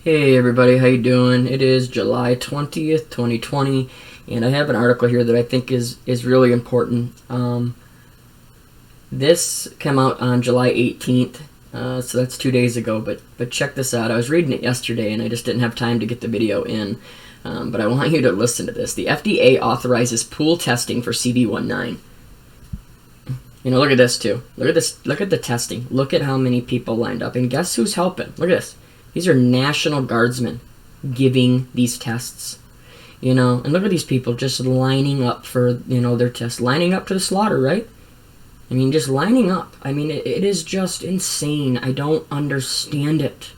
Hey everybody, how you doing? It is July 20th, 2020, and I have an article here that I think is really important. This came out on July 18th, so that's 2 days ago, but check this out. I was reading it yesterday and I just didn't have time to get the video in, but I want you to listen to this. The FDA authorizes pool testing for CV-19. Look at this too. Look at this. Look at the testing. Look at how many people lined up, and guess who's helping? Look at this. These are National Guardsmen giving these tests, and look at these people just lining up for, their tests, lining up to the slaughter, right? Just lining up. It is just insane. I don't understand it.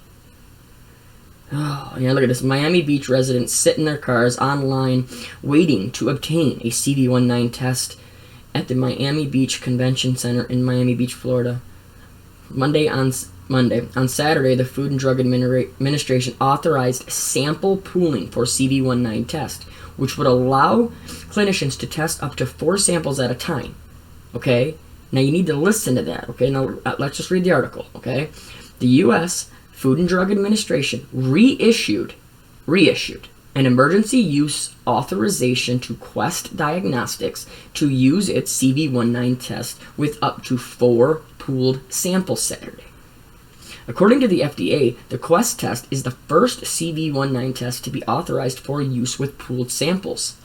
Oh, yeah, look at this. Miami Beach residents sit in their cars online waiting to obtain a CV-19 test at the Miami Beach Convention Center in Miami Beach, Florida. On Saturday, the Food and Drug Administration authorized sample pooling for CV-19 test, which would allow clinicians to test up to 4 samples at a time. Okay? Now you need to listen to that. Okay? Now let's just read the article. Okay? The U.S. Food and Drug Administration reissued an emergency use authorization to Quest Diagnostics to use its CV-19 test with up to 4 pooled samples Saturday. According to the FDA, the Quest test is the first CV-19 test to be authorized for use with pooled samples.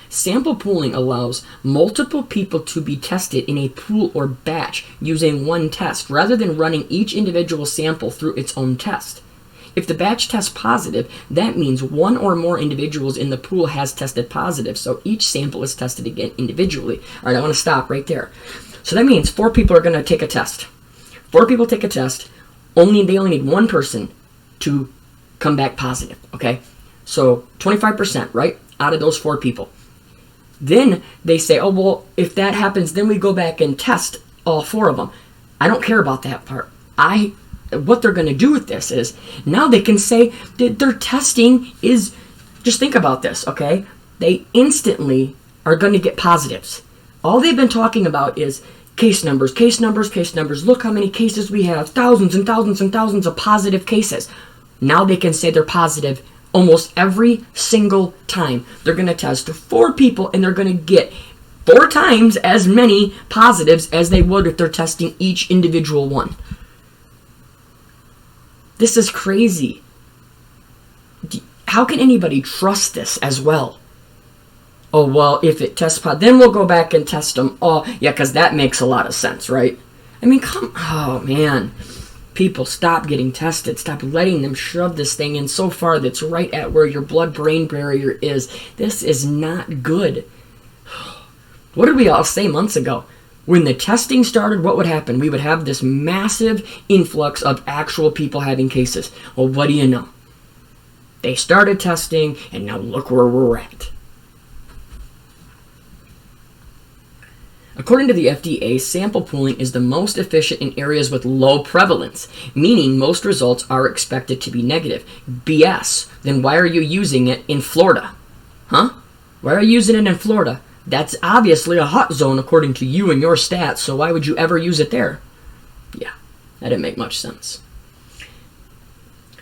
Sample pooling allows multiple people to be tested in a pool or batch using one test, rather than running each individual sample through its own test. If the batch tests positive, that means one or more individuals in the pool has tested positive, so each sample is tested again individually. All right, I want to stop right there. So that means 4 people are going to take a test. 4 people take a test. They only need one person to come back positive, okay? So 25%, right, out of those 4 people. Then they say, oh, well, if that happens, then we go back and test all 4 of them. I don't care about that part. What they're going to do with this is, now they can say that their testing is, just think about this, okay? They instantly are going to get positives. All they've been talking about is case numbers, case numbers, case numbers. Look how many cases we have. Thousands and thousands and thousands of positive cases. Now they can say they're positive almost every single time. They're going to test 4 people and they're going to get 4 times as many positives as they would if they're testing each individual one. This is crazy. How can anybody trust this as well? Oh, well, if it tests positive, then we'll go back and test them. Oh, yeah, because that makes a lot of sense, right? Oh, man. People, stop getting tested. Stop letting them shove this thing in so far that's right at where your blood-brain barrier is. This is not good. What did we all say months ago? When the testing started, what would happen? We would have this massive influx of actual people having cases. Well, what do you know? They started testing, and now look where we're at. According to the FDA, sample pooling is the most efficient in areas with low prevalence, meaning most results are expected to be negative. BS. Then why are you using it in Florida? Huh? Why are you using it in Florida? That's obviously a hot zone according to you and your stats, so why would you ever use it there? Yeah, that didn't make much sense.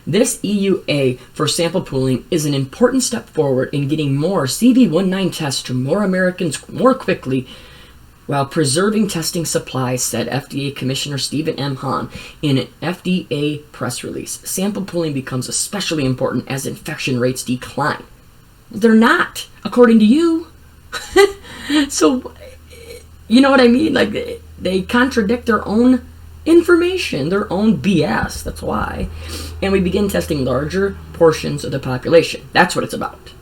This EUA for sample pooling is an important step forward in getting more CV-19 tests to more Americans more quickly, while preserving testing supplies, said FDA Commissioner Stephen M. Hahn in an FDA press release. Sample pooling becomes especially important as infection rates decline. They're not, according to you. So, you know what I mean? Like, they contradict their own information, their own BS. That's why. And we begin testing larger portions of the population. That's what it's about.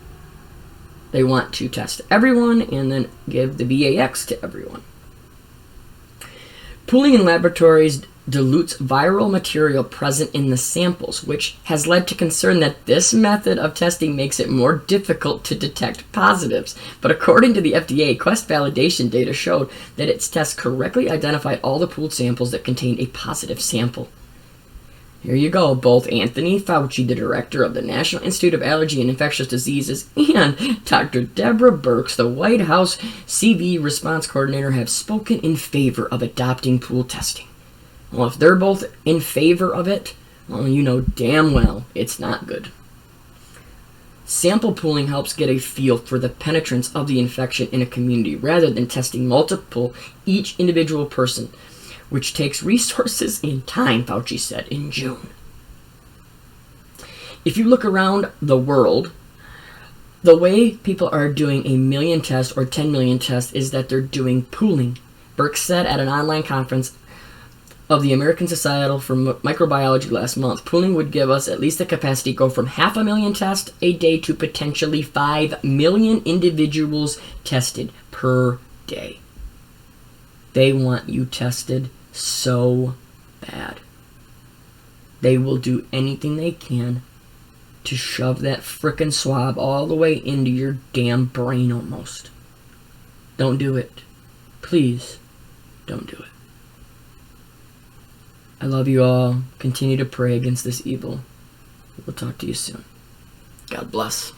They want to test everyone and then give the VAX to everyone. Pooling in laboratories dilutes viral material present in the samples, which has led to concern that this method of testing makes it more difficult to detect positives. But according to the FDA, Quest validation data showed that its tests correctly identified all the pooled samples that contained a positive sample. Here you go. Both Anthony Fauci, the director of the National Institute of Allergy and Infectious Diseases, and Dr. Deborah Birx, the White House CV response coordinator, have spoken in favor of adopting pool testing. Well, if they're both in favor of it, Well, you know damn well it's not good. Sample pooling helps get a feel for the penetrance of the infection in a community rather than testing multiple each individual person, which takes resources and time, Fauci said in June. If you look around the world, the way people are doing 1 million tests or 10 million tests is that they're doing pooling. Burke said at an online conference of the American Society for Microbiology last month, pooling would give us at least the capacity to go from 500,000 tests a day to potentially 5 million individuals tested per day. They want you tested so bad. They will do anything they can to shove that frickin' swab all the way into your damn brain almost. Don't do it. Please, don't do it. I love you all. Continue to pray against this evil. We'll talk to you soon. God bless.